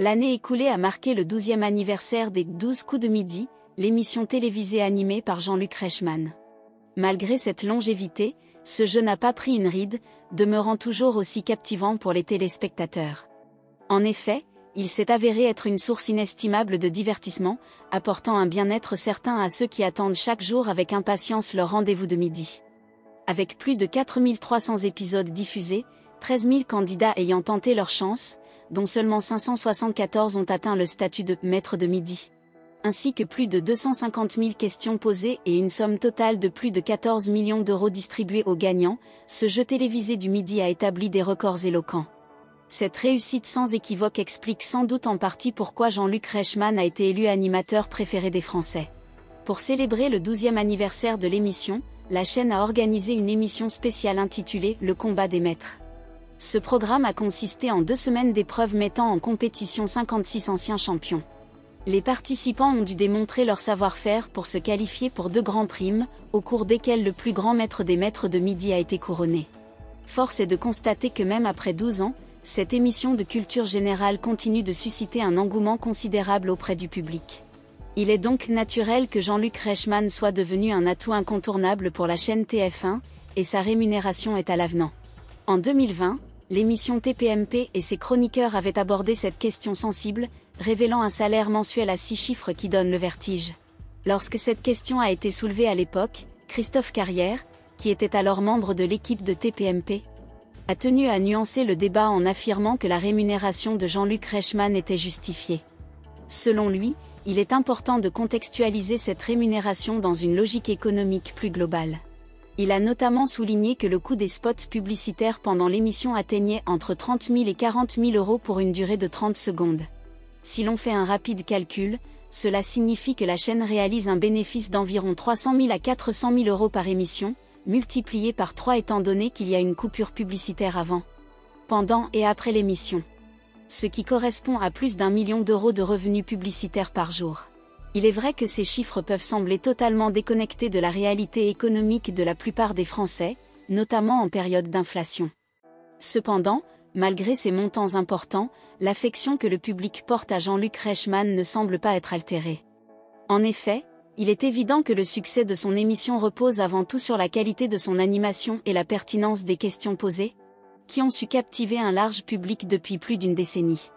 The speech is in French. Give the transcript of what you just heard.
L'année écoulée a marqué le 12e anniversaire des 12 coups de midi, l'émission télévisée animée par Jean-Luc Reichmann. Malgré cette longévité, ce jeu n'a pas pris une ride, demeurant toujours aussi captivant pour les téléspectateurs. En effet, il s'est avéré être une source inestimable de divertissement, apportant un bien-être certain à ceux qui attendent chaque jour avec impatience leur rendez-vous de midi. Avec plus de 4300 épisodes diffusés, 13 000 candidats ayant tenté leur chance, dont seulement 574 ont atteint le statut de « maître de midi », ainsi que plus de 250 000 questions posées et une somme totale de plus de 14 millions d'euros distribués aux gagnants, ce jeu télévisé du midi a établi des records éloquents. Cette réussite sans équivoque explique sans doute en partie pourquoi Jean-Luc Reichmann a été élu animateur préféré des Français. Pour célébrer le 12e anniversaire de l'émission, la chaîne a organisé une émission spéciale intitulée « Le combat des maîtres ». Ce programme a consisté en 2 semaines d'épreuves mettant en compétition 56 anciens champions. Les participants ont dû démontrer leur savoir-faire pour se qualifier pour 2 grands primes, au cours desquels le plus grand maître des maîtres de midi a été couronné. Force est de constater que même après 12 ans, cette émission de culture générale continue de susciter un engouement considérable auprès du public. Il est donc naturel que Jean-Luc Reichmann soit devenu un atout incontournable pour la chaîne TF1, et sa rémunération est à l'avenant. En 2020, l'émission TPMP et ses chroniqueurs avaient abordé cette question sensible, révélant un salaire mensuel à 6 chiffres qui donne le vertige. Lorsque cette question a été soulevée à l'époque, Christophe Carrière, qui était alors membre de l'équipe de TPMP, a tenu à nuancer le débat en affirmant que la rémunération de Jean-Luc Reichmann était justifiée. Selon lui, il est important de contextualiser cette rémunération dans une logique économique plus globale. Il a notamment souligné que le coût des spots publicitaires pendant l'émission atteignait entre 30 000 et 40 000 euros pour une durée de 30 secondes. Si l'on fait un rapide calcul, cela signifie que la chaîne réalise un bénéfice d'environ 300 000 à 400 000 euros par émission, multiplié par 3 étant donné qu'il y a une coupure publicitaire avant, pendant et après l'émission. Ce qui correspond à plus d'1 million d'euros de revenus publicitaires par jour. Il est vrai que ces chiffres peuvent sembler totalement déconnectés de la réalité économique de la plupart des Français, notamment en période d'inflation. Cependant, malgré ces montants importants, l'affection que le public porte à Jean-Luc Reichmann ne semble pas être altérée. En effet, il est évident que le succès de son émission repose avant tout sur la qualité de son animation et la pertinence des questions posées, qui ont su captiver un large public depuis plus d'1 décennie.